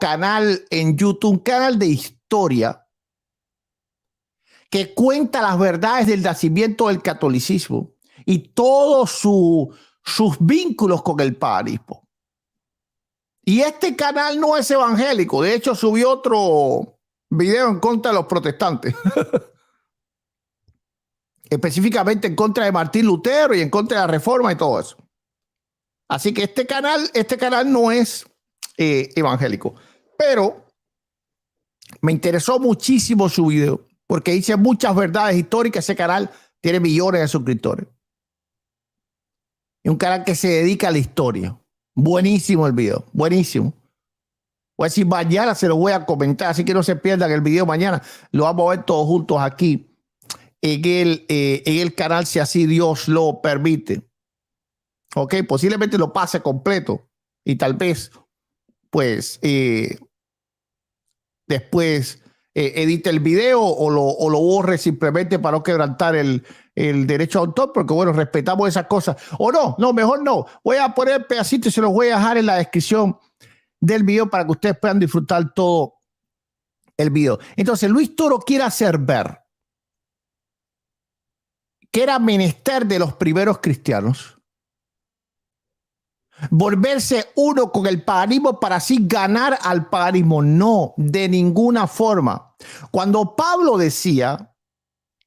Canal en YouTube, un canal de historia que cuenta las verdades del nacimiento del catolicismo y todos sus vínculos con el paganismo. Y este canal no es evangélico, de hecho subió otro video en contra de los protestantes. Específicamente en contra de Martín Lutero y en contra de la Reforma y todo eso. Así que este canal no es evangélico. Pero me interesó muchísimo su video porque dice muchas verdades históricas. Ese canal tiene millones de suscriptores. Es un canal que se dedica a la historia. Buenísimo el video, buenísimo. Voy a decir, mañana se lo voy a comentar, así que no se pierdan el video mañana. Lo vamos a ver todos juntos aquí en el canal, si así Dios lo permite. Ok, posiblemente lo pase completo y tal vez, pues, después edite el video o lo borre simplemente para no quebrantar el derecho de autor, porque bueno, respetamos esas cosas. O no, mejor no. Voy a poner pedacitos y se los voy a dejar en la descripción del video para que ustedes puedan disfrutar todo el video. Entonces, Luis Toro quiere hacer ver que era menester de los primeros cristianos volverse uno con el paganismo para así ganar al paganismo. No, de ninguna forma. Cuando Pablo decía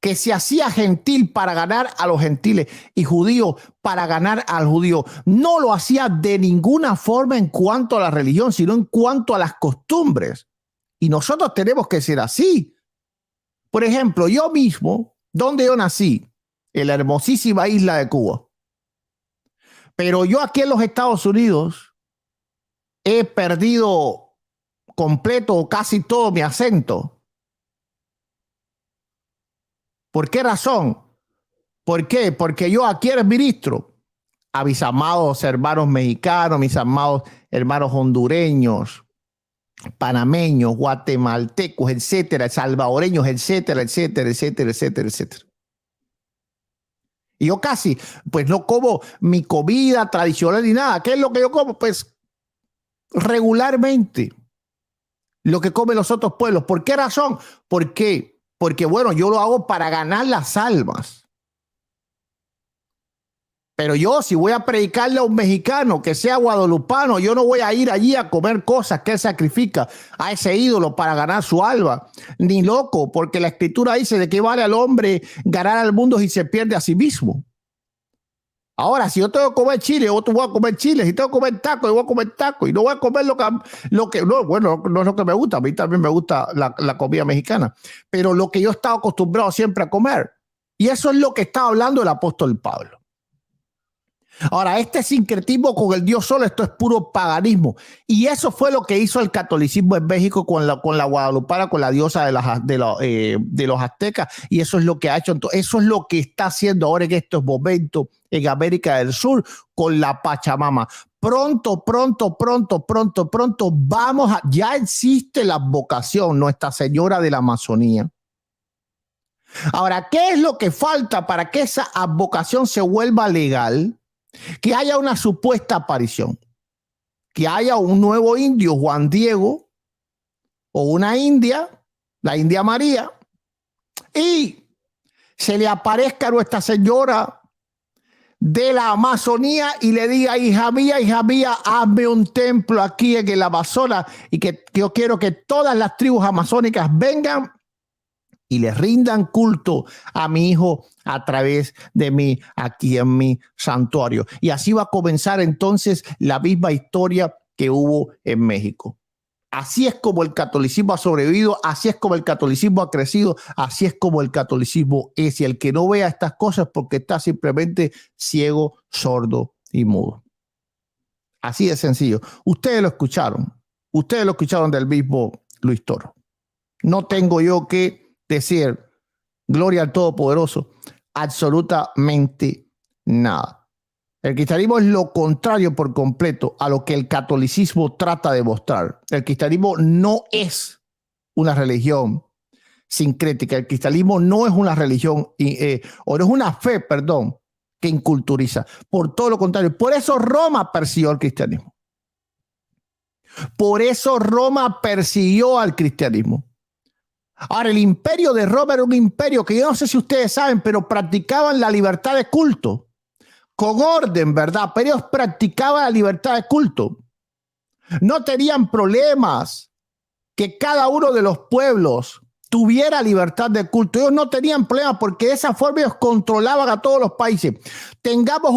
que se hacía gentil para ganar a los gentiles y judío para ganar al judío, no lo hacía de ninguna forma en cuanto a la religión, sino en cuanto a las costumbres. Y nosotros tenemos que ser así. Por ejemplo, yo mismo, donde yo nací, en la hermosísima isla de Cuba, pero yo aquí en los Estados Unidos he perdido completo o casi todo mi acento. ¿Por qué razón? ¿Por qué? Porque yo aquí administro a mis amados hermanos mexicanos, mis amados hermanos hondureños, panameños, guatemaltecos, etcétera, salvadoreños, etcétera, etcétera, etcétera, etcétera, etcétera. Y yo casi, pues no como mi comida tradicional ni nada. ¿Qué es lo que yo como? Pues regularmente lo que comen los otros pueblos. ¿Por qué razón? ¿Por qué? Porque bueno, yo lo hago para ganar las almas. Pero yo, si voy a predicarle a un mexicano que sea guadalupano, yo no voy a ir allí a comer cosas que él sacrifica a ese ídolo para ganar su alma. Ni loco, porque la escritura dice de qué vale al hombre ganar al mundo si se pierde a sí mismo. Ahora, si yo tengo que comer chile, yo voy a comer chile. Si tengo que comer taco, yo voy a comer taco. Y no voy a comer lo que no, bueno, no es lo que me gusta. A mí también me gusta la comida mexicana. Pero lo que yo he estado acostumbrado siempre a comer. Y eso es lo que está hablando el apóstol Pablo. Ahora, este sincretismo con el Dios solo, esto es puro paganismo. Y eso fue lo que hizo el catolicismo en México con la guadalupana, con la diosa de los aztecas. Y eso es lo que ha hecho. Eso es lo que está haciendo ahora en estos momentos en América del Sur con la Pachamama. Pronto ya existe la advocación, Nuestra Señora de la Amazonía. Ahora, ¿qué es lo que falta para que esa advocación se vuelva legal? Que haya una supuesta aparición, que haya un nuevo indio, Juan Diego, o una india, la India María, y se le aparezca a Nuestra Señora de la Amazonía y le diga, hija mía, hazme un templo aquí en el Amazonas y que yo quiero que todas las tribus amazónicas vengan y le rindan culto a mi hijo a través de mí aquí en mi santuario. Y así va a comenzar entonces la misma historia que hubo en México. Así es como el catolicismo ha sobrevivido, así es como el catolicismo ha crecido, así es como el catolicismo es. Y el que no vea estas cosas porque está simplemente ciego, sordo y mudo. Así de sencillo. Ustedes lo escucharon del mismo Luis Toro. No tengo yo que decir, gloria al Todopoderoso, absolutamente nada. El cristianismo es lo contrario por completo a lo que el catolicismo trata de mostrar. El cristianismo no es una religión sincrética. El cristianismo no es una religión, o no es una fe, perdón, que inculturiza. Por todo lo contrario. Por eso Roma persiguió al cristianismo. Por eso Roma persiguió al cristianismo. Ahora, el imperio de Roma era un imperio que yo no sé si ustedes saben, pero practicaban la libertad de culto. Con orden, ¿verdad? Pero ellos practicaban la libertad de culto. No tenían problemas que cada uno de los pueblos tuviera libertad de culto. Ellos no tenían problemas porque de esa forma ellos controlaban a todos los países. Tengamos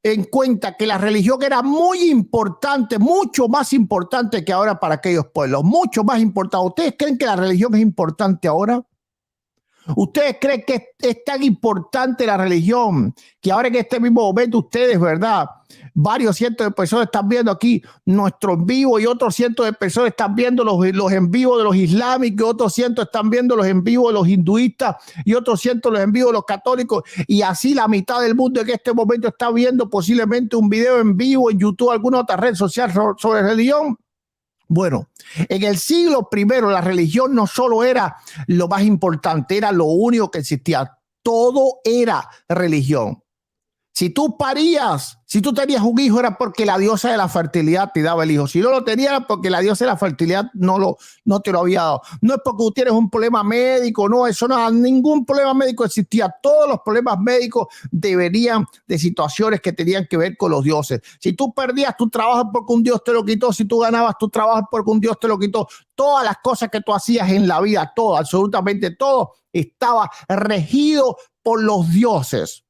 en cuenta que la religión era muy importante, mucho más importante que ahora para aquellos pueblos, mucho más importante. ¿Ustedes creen que la religión es importante ahora? ¿Ustedes creen que es tan importante la religión que ahora en este mismo momento ustedes, verdad, varios cientos de personas están viendo aquí nuestro en vivo y otros cientos de personas están viendo los en vivo de los islámicos, otros cientos están viendo los en vivo de los hinduistas y otros cientos los en vivo de los católicos, y así la mitad del mundo en este momento está viendo posiblemente un video en vivo en YouTube, alguna otra red social sobre religión? Bueno, en el siglo I la religión no solo era lo más importante, era lo único que existía. Todo era religión. Si tú parías, si tú tenías un hijo, era porque la diosa de la fertilidad te daba el hijo. Si no lo tenías, era porque la diosa de la fertilidad no te lo había dado. No es porque tú tienes un problema médico, no, eso no, ningún problema médico existía. Todos los problemas médicos deberían de situaciones que tenían que ver con los dioses. Si tú perdías tu trabajo porque un dios te lo quitó, si tú ganabas tu trabajo porque un dios te lo quitó, todas las cosas que tú hacías en la vida, todo, absolutamente todo, estaba regido por los dioses.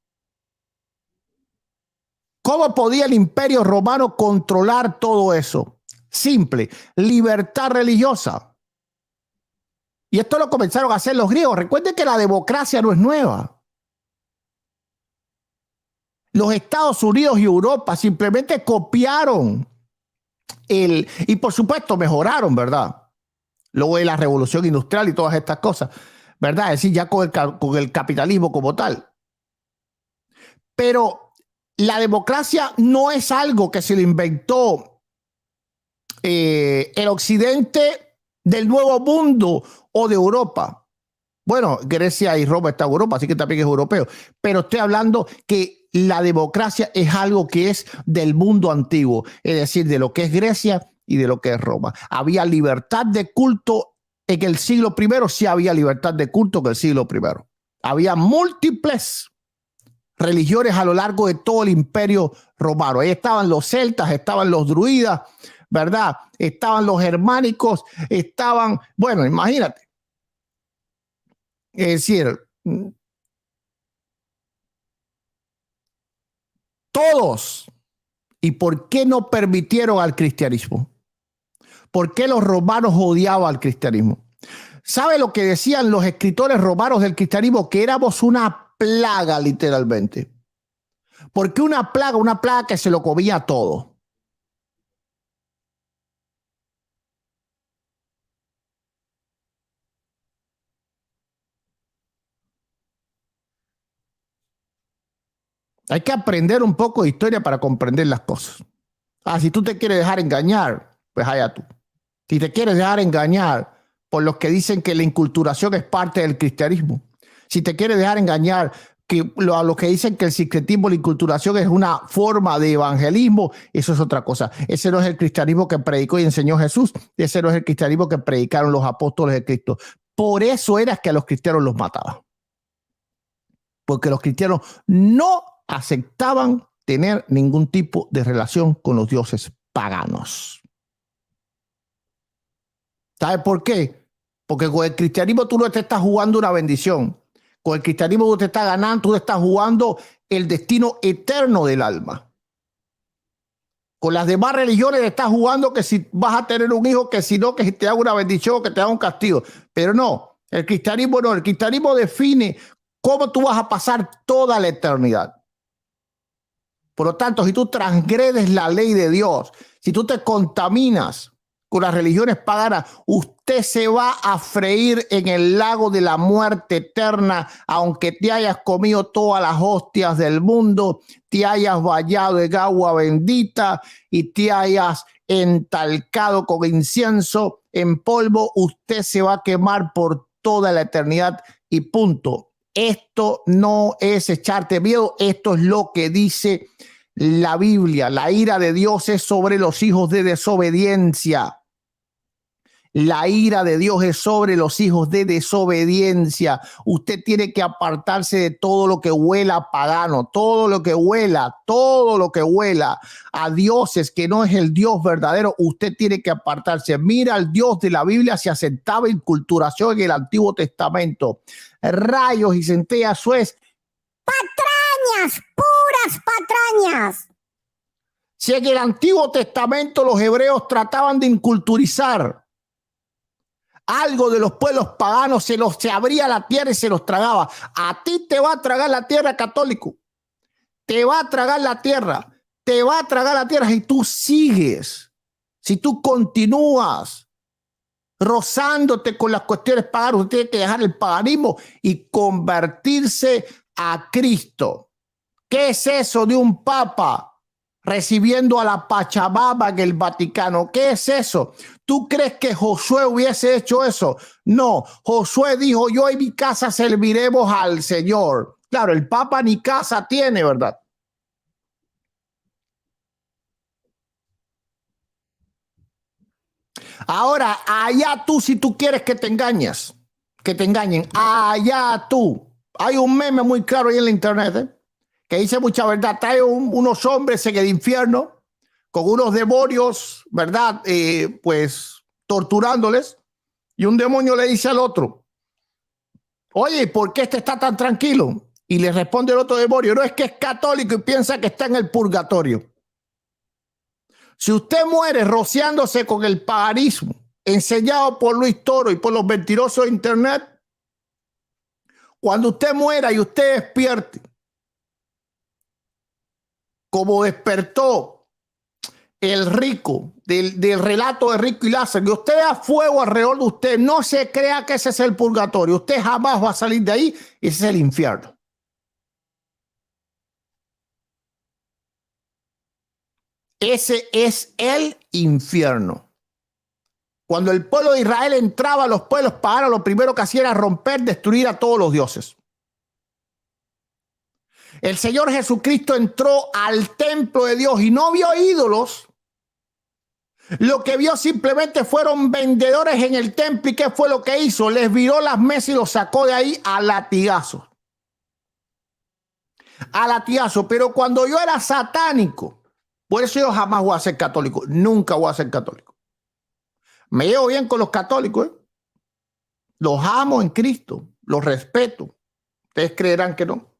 ¿Cómo podía el imperio romano controlar todo eso? Simple, libertad religiosa. Y esto lo comenzaron a hacer los griegos. Recuerden que la democracia no es nueva. Los Estados Unidos y Europa simplemente copiaron y por supuesto mejoraron, ¿verdad? Luego de la revolución industrial y todas estas cosas, ¿verdad? Es decir, ya con el capitalismo como tal. Pero la democracia no es algo que se lo inventó el occidente del Nuevo Mundo o de Europa. Bueno, Grecia y Roma están en Europa, así que también es europeo. Pero estoy hablando que la democracia es algo que es del mundo antiguo, es decir, de lo que es Grecia y de lo que es Roma. Había libertad de culto en el siglo I, sí había libertad de culto en el siglo I. Había múltiples religiones a lo largo de todo el imperio romano. Ahí estaban los celtas, estaban los druidas, ¿verdad? Estaban los germánicos, estaban, bueno, imagínate. Es decir, todos. ¿Y por qué no permitieron al cristianismo? ¿Por qué los romanos odiaban al cristianismo? ¿Sabe lo que decían los escritores romanos del cristianismo? Que éramos una plaga, literalmente. ¿Por qué una plaga que se lo comía todo? Hay que aprender un poco de historia para comprender las cosas. Si tú te quieres dejar engañar, pues allá tú. Si te quieres dejar engañar por los que dicen que la inculturación es parte del cristianismo, si te quieres dejar engañar a los que dicen que el sincretismo, la inculturación es una forma de evangelismo, eso es otra cosa. Ese no es el cristianismo que predicó y enseñó Jesús, ese no es el cristianismo que predicaron los apóstoles de Cristo. Por eso era que a los cristianos los mataban. Porque los cristianos no aceptaban tener ningún tipo de relación con los dioses paganos. ¿Sabes por qué? Porque con el cristianismo tú no te estás jugando una bendición. Con el cristianismo tú te estás ganando, tú te estás jugando el destino eterno del alma. Con las demás religiones te estás jugando que si vas a tener un hijo, que si no, que te haga una bendición o que te haga un castigo. Pero no, el cristianismo no. El cristianismo define cómo tú vas a pasar toda la eternidad. Por lo tanto, si tú transgredes la ley de Dios, si tú te contaminas con las religiones paganas, usted se va a freír en el lago de la muerte eterna, aunque te hayas comido todas las hostias del mundo, te hayas bañado en agua bendita y te hayas entalcado con incienso en polvo, usted se va a quemar por toda la eternidad y punto. Esto no es echarte miedo, esto es lo que dice la Biblia, la ira de Dios es sobre los hijos de desobediencia. La ira de Dios es sobre los hijos de desobediencia. Usted tiene que apartarse de todo lo que huela pagano, todo lo que huela a dioses que no es el Dios verdadero. Usted tiene que apartarse. Mira, al Dios de la Biblia se aceptaba inculturación en el Antiguo Testamento. Rayos y centellas, eso es patrañas, puras patrañas. Si en el Antiguo Testamento los hebreos trataban de inculturizar algo de los pueblos paganos, se abría la tierra y se los tragaba. A ti te va a tragar la tierra, católico. Te va a tragar la tierra. Te va a tragar la tierra si tú sigues, si tú continúas rozándote con las cuestiones paganas. Usted tiene que dejar el paganismo y convertirse a Cristo. ¿Qué es eso de un papa recibiendo a la Pachamama en el Vaticano? ¿Qué es eso? ¿Tú crees que Josué hubiese hecho eso? No, Josué dijo, yo y mi casa serviremos al Señor. Claro, el Papa ni casa tiene, ¿verdad? Ahora, allá tú, si tú quieres que te engañes, que te engañen, allá tú. Hay un meme muy claro ahí en la internet, que dice mucha verdad. Trae unos hombres en el infierno con unos demonios, ¿verdad? Pues torturándoles. Y un demonio le dice al otro, oye, ¿por qué este está tan tranquilo? Y le responde el otro demonio, no, es que es católico y piensa que está en el purgatorio. Si usted muere rociándose con el paganismo enseñado por Luis Toro y por los mentirosos de internet, cuando usted muera y usted despierte, como despertó el rico del relato de Rico y Lázaro, que usted da fuego alrededor de usted, no se crea que ese es el purgatorio. Usted jamás va a salir de ahí, ese es el infierno. Ese es el infierno. Cuando el pueblo de Israel entraba a los pueblos paganos, lo primero que hacía era romper, destruir a todos los dioses. El Señor Jesucristo entró al templo de Dios y no vio ídolos. Lo que vio simplemente fueron vendedores en el templo. ¿Y qué fue lo que hizo? Les viró las mesas y los sacó de ahí a latigazos. A latigazos. Pero cuando yo era satánico, por eso yo jamás voy a ser católico. Nunca voy a ser católico. Me llevo bien con los católicos, ¿eh? Los amo en Cristo. Los respeto. Ustedes creerán que no.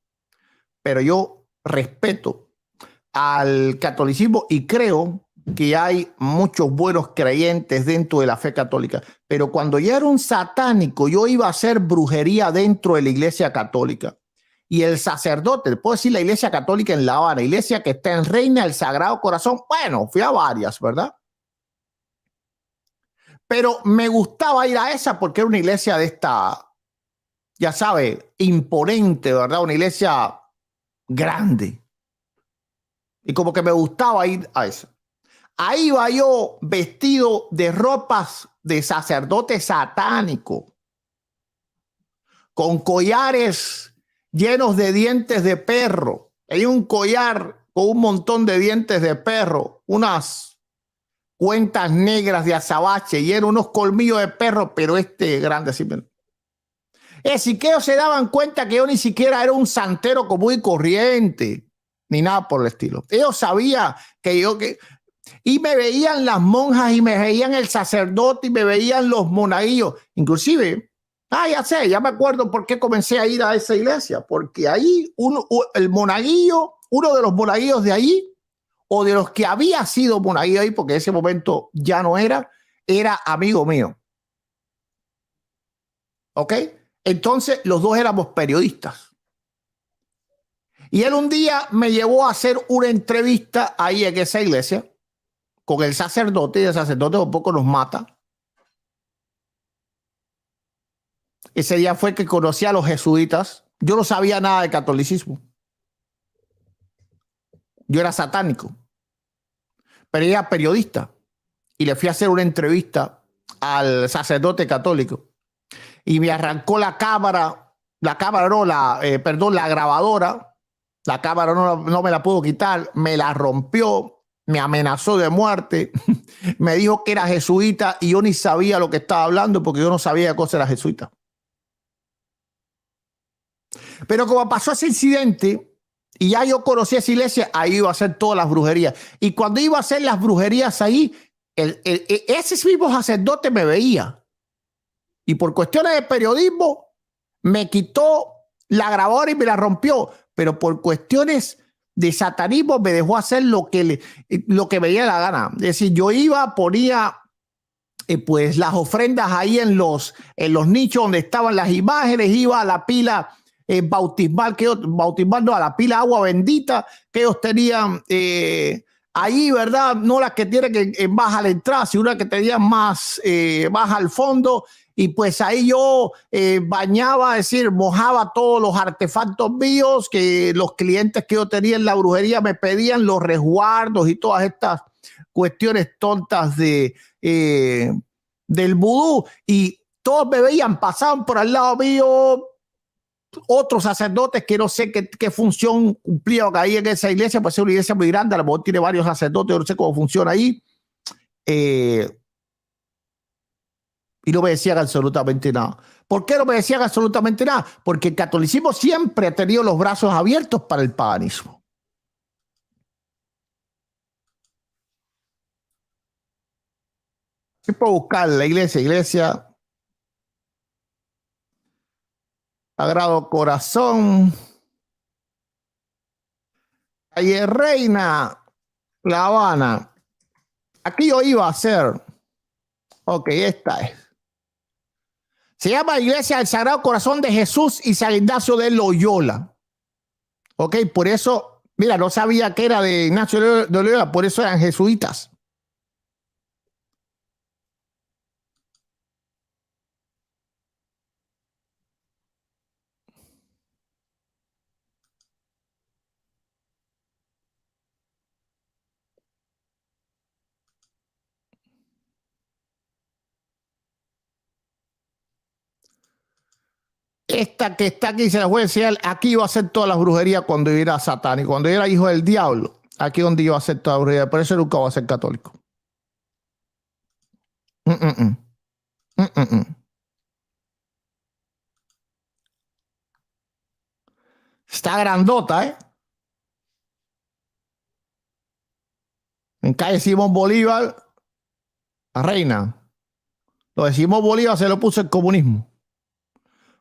Pero yo respeto al catolicismo y creo que hay muchos buenos creyentes dentro de la fe católica. Pero cuando yo era un satánico, yo iba a hacer brujería dentro de la iglesia católica. Y el sacerdote, puedo decir la iglesia católica en La Habana, iglesia que está en Reina del Sagrado Corazón. Bueno, fui a varias, ¿verdad? Pero me gustaba ir a esa porque era una iglesia de esta, ya sabe, imponente, ¿verdad? Una iglesia grande. Y como que me gustaba ir a esa. Ahí iba yo vestido de ropas de sacerdote satánico, con collares llenos de dientes de perro. Hay un collar con un montón de dientes de perro, unas cuentas negras de azabache y eran unos colmillos de perro, pero grande así. Es decir, que ellos se daban cuenta que yo ni siquiera era un santero común y corriente, ni nada por el estilo. Ellos sabían que y me veían las monjas y me veían el sacerdote y me veían los monaguillos. Inclusive, ya sé, ya me acuerdo por qué comencé a ir a esa iglesia, porque ahí el monaguillo, uno de los monaguillos de ahí, o de los que había sido monaguillo ahí, porque en ese momento ya no era amigo mío. ¿Ok? Entonces, los dos éramos periodistas. Y él un día me llevó a hacer una entrevista ahí en esa iglesia con el sacerdote, y el sacerdote un poco nos mata. Ese día fue que conocí a los jesuitas. Yo no sabía nada de catolicismo. Yo era satánico. Pero era periodista. Y le fui a hacer una entrevista al sacerdote católico. Y me arrancó la cámara, la grabadora. La cámara no me la pudo quitar, me la rompió, me amenazó de muerte, me dijo que era jesuita y yo ni sabía lo que estaba hablando porque yo no sabía qué cosa era jesuita. Pero como pasó ese incidente y ya yo conocí esa iglesia, ahí iba a hacer todas las brujerías. Y cuando iba a hacer las brujerías ahí, ese mismo sacerdote me veía. Y por cuestiones de periodismo, me quitó la grabadora y me la rompió. Pero por cuestiones de satanismo, me dejó hacer lo que me diera la gana. Es decir, yo iba, ponía pues las ofrendas ahí en los nichos donde estaban las imágenes, iba a la pila bautismal, a la pila agua bendita que ellos tenían ahí, ¿verdad? No las que tienen que baja la entrada, sino una que tenían más baja al fondo. Y pues ahí yo bañaba, es decir, mojaba todos los artefactos míos que los clientes que yo tenía en la brujería me pedían, los resguardos y todas estas cuestiones tontas del vudú. Y todos me veían, pasaban por al lado mío otros sacerdotes que no sé qué función cumplía ahí en esa iglesia, pues es una iglesia muy grande, a lo mejor tiene varios sacerdotes, yo no sé cómo funciona ahí. Y no me decían absolutamente nada. ¿Por qué no me decían absolutamente nada? Porque el catolicismo siempre ha tenido los brazos abiertos para el paganismo. Se puede buscar la iglesia Sagrado Corazón, calle Reina, La Habana. Aquí yo iba a hacer. Ok, esta es. Se llama Iglesia del Sagrado Corazón de Jesús y San Ignacio de Loyola. Ok, por eso, mira, no sabía que era de Ignacio de Loyola, por eso eran jesuitas. Esta que está aquí, se la voy a enseñar. Aquí iba a hacer todas las brujerías cuando yo era satánico, cuando yo era hijo del diablo. Aquí es donde iba a hacer toda la brujería. Por eso nunca voy a ser católico. Está grandota, ¿eh? En calle Simón Bolívar, la reina. Lo de Simón Bolívar se lo puso el comunismo.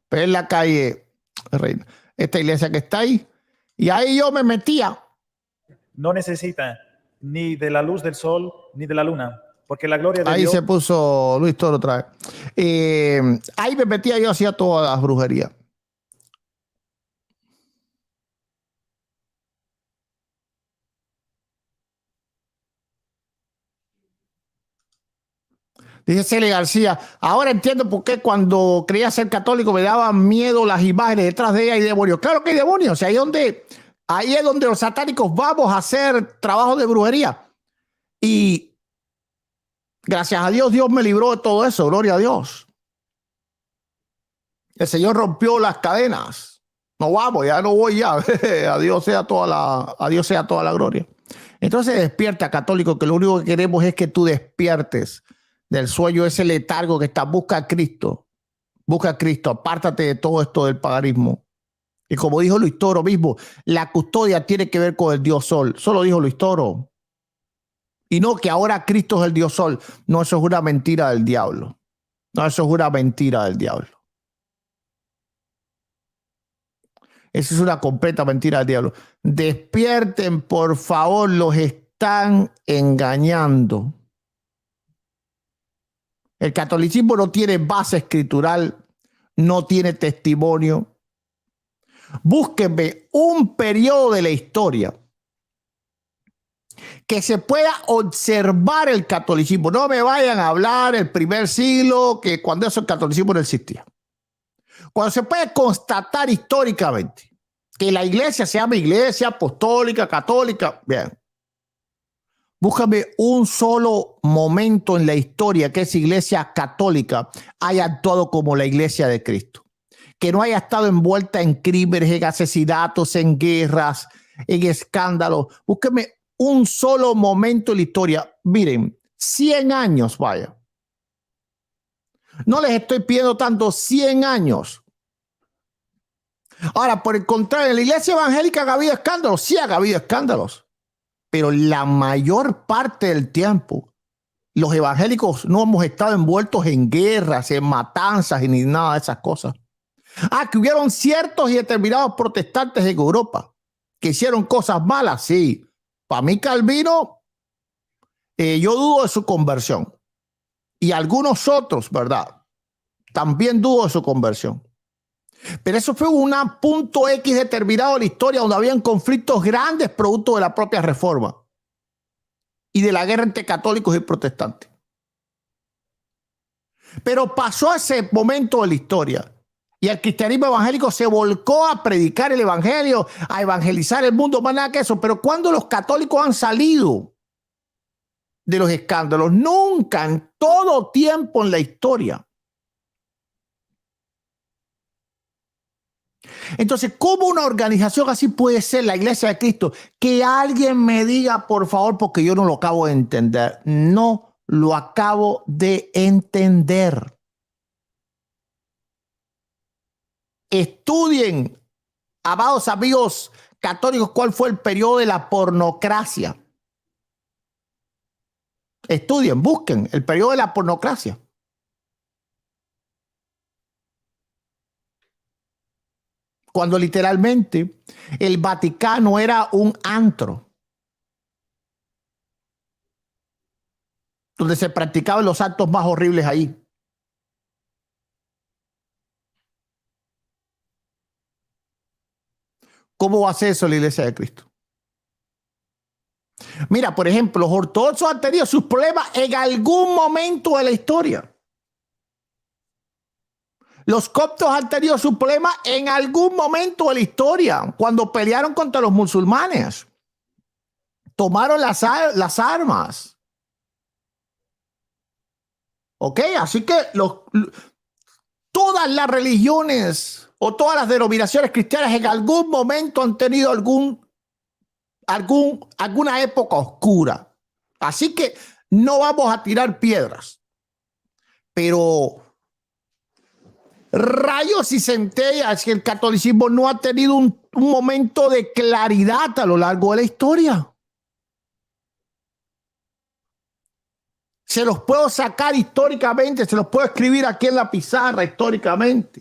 Pero en la calle Reina. Esta iglesia que está ahí. Y ahí yo me metía. No necesita ni de la luz del sol ni de la luna, porque la gloria de ahí Dios... se puso Luis Toro otra vez. Ahí me metía, yo hacía todas las brujerías. Dice Celia García, ahora entiendo por qué cuando creía ser católico me daban miedo las imágenes detrás de ella y demonios. Claro que hay demonios, o sea, ahí es donde los satánicos vamos a hacer trabajo de brujería. Y gracias a Dios, Dios me libró de todo eso, gloria a Dios. El Señor rompió las cadenas. No vamos, ya no voy ya. A Dios sea toda la gloria. Entonces despierta, católico, que lo único que queremos es que tú despiertes del sueño, ese letargo que está. Busca a Cristo, apártate de todo esto del paganismo. Y como dijo Luis Toro mismo, la custodia tiene que ver con el Dios Sol. Eso lo dijo Luis Toro. Y no que ahora Cristo es el Dios Sol. No, eso es una mentira del diablo. No, eso es una mentira del diablo. Eso es una completa mentira del diablo. Despierten, por favor, los están engañando. El catolicismo no tiene base escritural, no tiene testimonio. Búsquenme un periodo de la historia que se pueda observar el catolicismo. No me vayan a hablar el primer siglo, que cuando eso el catolicismo no existía. Cuando se puede constatar históricamente que la iglesia se llama iglesia apostólica, católica, bien. Búscame un solo momento en la historia que esa iglesia católica haya actuado como la iglesia de Cristo. que no haya estado envuelta en crímenes, en asesinatos, en guerras, en escándalos. Búsqueme un solo momento en la historia. Miren, 100 años, vaya. No les estoy pidiendo tanto, 100 años. Ahora, por el contrario, en la iglesia evangélica ha habido escándalos. Sí, ha habido escándalos. Pero la mayor parte del tiempo, los evangélicos no hemos estado envueltos en guerras, en matanzas y ni nada de esas cosas. Que hubieron ciertos y determinados protestantes en Europa que hicieron cosas malas, sí. Para mí, Calvino, yo dudo de su conversión. Y algunos otros, ¿verdad? También dudo de su conversión. Pero eso fue un punto X determinado de la historia donde habían conflictos grandes producto de la propia reforma y de la guerra entre católicos y protestantes. Pero pasó ese momento de la historia y el cristianismo evangélico se volcó a predicar el evangelio, a evangelizar el mundo, más nada que eso. Pero cuando los católicos han salido de los escándalos, nunca en todo tiempo en la historia. Entonces, ¿cómo una organización así puede ser la Iglesia de Cristo? Que alguien me diga, por favor, porque yo no lo acabo de entender. No lo acabo de entender. Estudien, amados amigos católicos, cuál fue el periodo de la pornocracia. Estudien, busquen el periodo de la pornocracia. Cuando literalmente el Vaticano era un antro donde se practicaban los actos más horribles ahí. ¿Cómo va a ser eso la Iglesia de Cristo? Mira, por ejemplo, los ortodoxos han tenido sus problemas en algún momento de la historia. Los coptos han tenido sus problemas en algún momento de la historia, cuando pelearon contra los musulmanes. Tomaron las armas. ¿Ok? Así que todas las religiones o todas las denominaciones cristianas en algún momento han tenido alguna época oscura. Así que no vamos a tirar piedras. Pero rayos y centellas, que el catolicismo no ha tenido un momento de claridad a lo largo de la historia. Se los puedo sacar históricamente, se los puedo escribir aquí en la pizarra históricamente.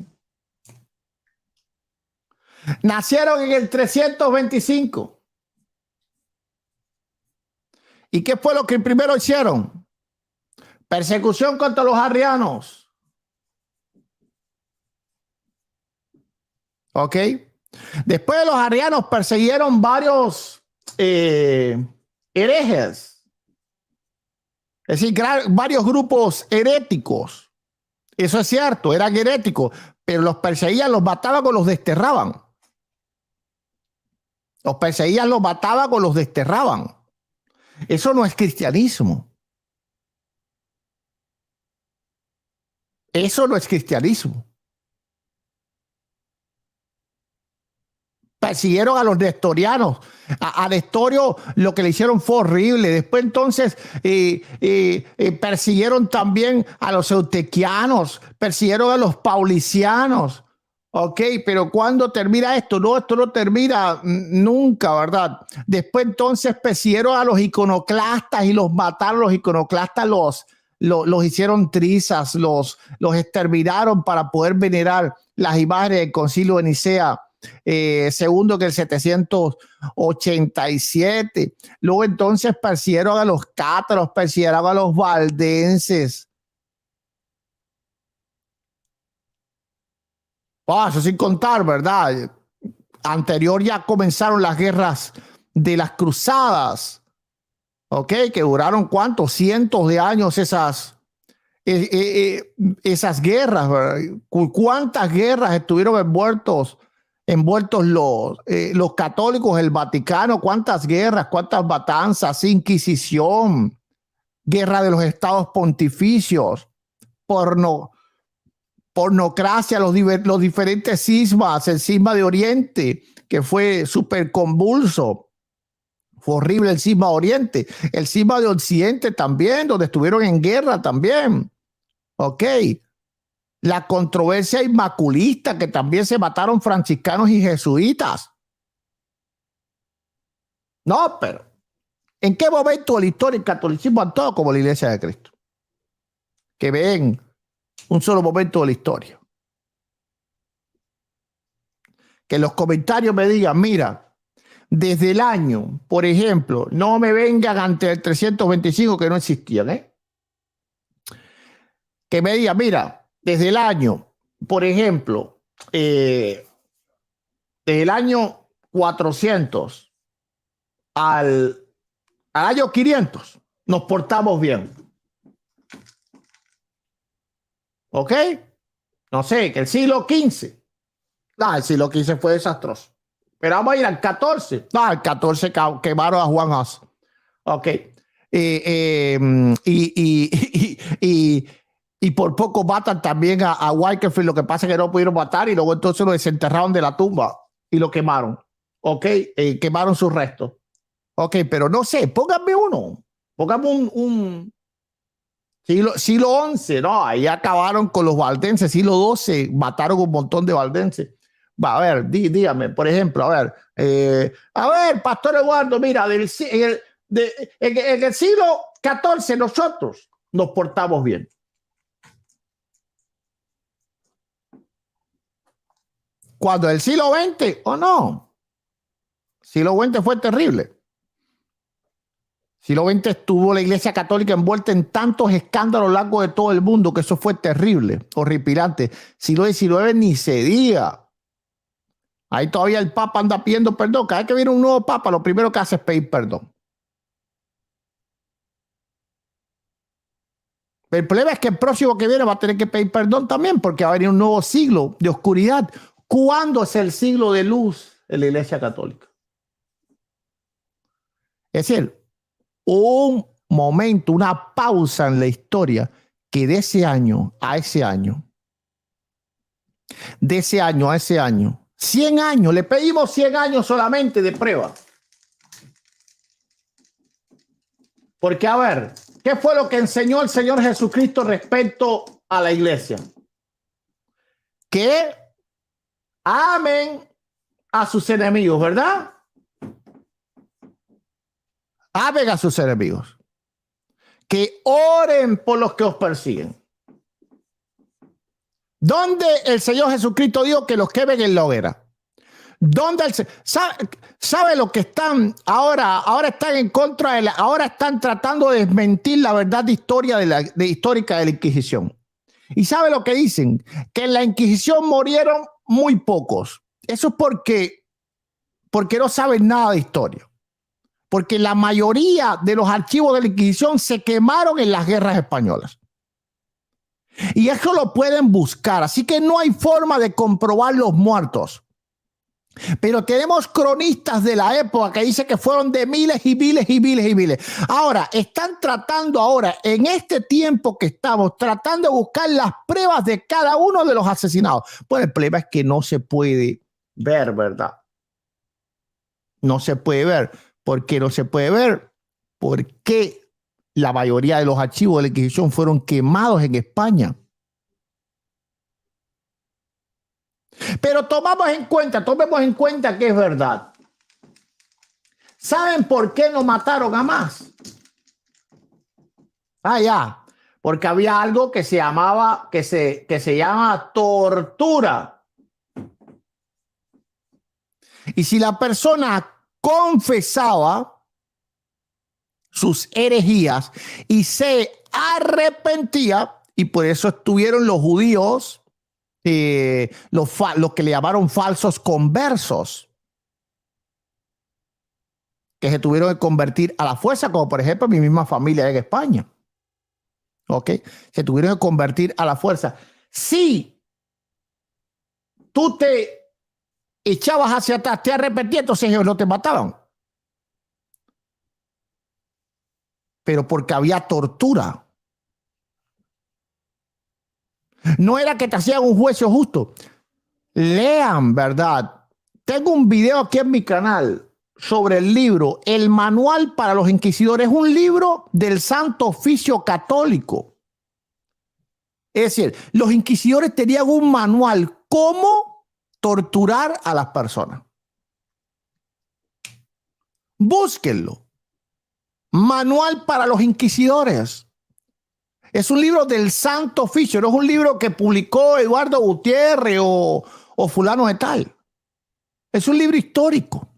Nacieron en el 325. ¿Y qué fue lo que primero hicieron? Persecución contra los arrianos. ¿Ok? Después de los arrianos persiguieron varios herejes. Es decir, varios grupos heréticos. Eso es cierto, eran heréticos, pero los perseguían, los mataban o los desterraban. Los perseguían, los mataban o los desterraban. Eso no es cristianismo. Eso no es cristianismo. Persiguieron a los nestorianos. A Nestorio lo que le hicieron fue horrible. Después entonces persiguieron también a los eutequianos, persiguieron a los paulicianos. Ok, pero ¿cuándo termina esto? No, esto no termina nunca, ¿verdad? Después entonces persiguieron a los iconoclastas y los mataron. Los iconoclastas los hicieron trizas, los exterminaron para poder venerar las imágenes del Concilio de Nicea. Segundo que el 787. Luego entonces persiguieron a los cátaros, persiguieron a los valdenses. Eso sin contar, ¿verdad? Anterior ya comenzaron las guerras de las cruzadas, ¿ok? Que duraron ¿cuántos? Cientos de años esas guerras, ¿verdad? ¿Cuántas guerras estuvieron envueltos los católicos, el Vaticano? ¿Cuántas guerras, cuántas matanzas, Inquisición, guerra de los estados pontificios, pornocracia, los diferentes cismas, el cisma de Oriente, que fue súper convulso. Fue horrible el cisma de Oriente. El cisma de Occidente también, donde estuvieron en guerra también. Ok. La controversia inmaculista, que también se mataron franciscanos y jesuitas. No, pero ¿en qué momento de la historia el catolicismo actuó como la Iglesia de Cristo? Que ven un solo momento de la historia. Que en los comentarios me digan, mira, desde el año, por ejemplo, no me vengan ante el 325 que no existían, ¿eh? Que me digan, mira, desde el año, por ejemplo, desde el año 400 al año 500, nos portamos bien. ¿Ok? No sé, que el siglo XV. No, el siglo XV fue desastroso. Pero vamos a ir al 14. No, al 14 quemaron a Juan Hus. Ok. Y por poco matan también a Wycliffe. Lo que pasa es que no pudieron matar y luego entonces lo desenterraron de la tumba y lo quemaron. Ok. Quemaron sus restos. Ok, pero no sé, pónganme uno. Pónganme un siglo XI, no, ahí acabaron con los valdenses. Siglo XII, mataron un montón de valdenses. Va, a ver, dígame, por ejemplo, a ver, Pastor Eduardo, mira, en el siglo XIV nosotros nos portamos bien. Cuando el siglo XX, o no, siglo XX fue terrible. Siglo XX estuvo la Iglesia Católica envuelta en tantos escándalos a lo largo de todo el mundo que eso fue terrible, horripilante. Siglo XIX ni se diga. Ahí todavía el Papa anda pidiendo perdón. Cada vez que viene un nuevo Papa, lo primero que hace es pedir perdón. El problema es que el próximo que viene va a tener que pedir perdón también porque va a venir un nuevo siglo de oscuridad. ¿Cuándo es el siglo de luz en la Iglesia Católica? Es decir, un momento, una pausa en la historia que de ese año a ese año, de ese año a ese año, 100 años, le pedimos 100 años solamente de prueba. Porque, a ver, ¿qué fue lo que enseñó el Señor Jesucristo respecto a la iglesia? Que amen a sus enemigos, ¿verdad? Amen a sus enemigos. Que oren por los que os persiguen. ¿Dónde el Señor Jesucristo dijo que los quemen en la hoguera? ¿Dónde sabe lo que están ahora están en contra de ahora están tratando de desmentir la verdad histórica de la Inquisición? ¿Y sabe lo que dicen? Que en la Inquisición murieron muy pocos. Eso es porque no saben nada de historia. Porque la mayoría de los archivos de la Inquisición se quemaron en las guerras españolas. Y eso lo pueden buscar. Así que no hay forma de comprobar los muertos. Pero tenemos cronistas de la época que dicen que fueron de miles y miles y miles y miles. Ahora, están tratando ahora, en este tiempo que estamos, tratando de buscar las pruebas de cada uno de los asesinados. Pues el problema es que no se puede ver, ¿verdad? No se puede ver. ¿Por qué no se puede ver? Porque la mayoría de los archivos de la Inquisición fueron quemados en España. Pero tomemos en cuenta que es verdad. ¿Saben por qué no mataron a más? Ya, porque había algo que se llamaba, que se llama tortura. Y si la persona confesaba sus herejías y arrepentía, y por eso estuvieron los judíos, los que le llamaron falsos conversos, que se tuvieron que convertir a la fuerza, como por ejemplo mi misma familia en España. ¿Ok? Se tuvieron que convertir a la fuerza. Si tú te echabas hacia atrás, te arrepentías, entonces ellos no te mataban. Pero porque había tortura. No era que te hacían un juicio justo. Lean, ¿verdad? Tengo un video aquí en mi canal sobre el libro El Manual para los Inquisidores. Es un libro del Santo Oficio Católico. Es decir, los inquisidores tenían un manual cómo torturar a las personas. Búsquenlo. Manual para los inquisidores. Es un libro del Santo Oficio, no es un libro que publicó Eduardo Gutiérrez o fulano de tal. Es un libro histórico.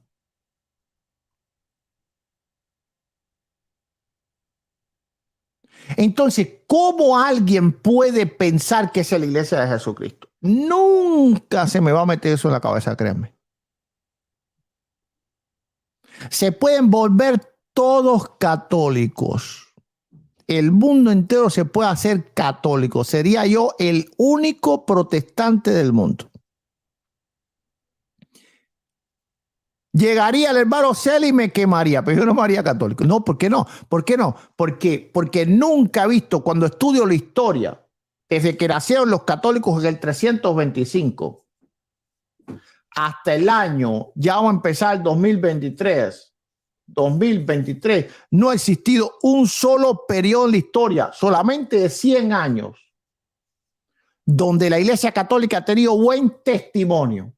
Entonces, ¿cómo alguien puede pensar que es la iglesia de Jesucristo? Nunca se me va a meter eso en la cabeza, créanme. Se pueden volver todos católicos. El mundo entero se puede hacer católico. Sería yo el único protestante del mundo. Llegaría el hermano Celi y me quemaría, pero yo no me haría católico. No, ¿por qué no? ¿Por qué no? Porque nunca he visto, cuando estudio la historia, desde que nacieron los católicos en el 325, hasta el año, ya vamos a empezar el 2023, no ha existido un solo periodo en la historia, solamente de 100 años, donde la Iglesia Católica ha tenido buen testimonio.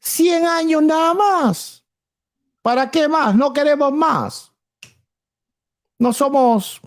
100 años nada más. ¿Para qué más? No queremos más. No somos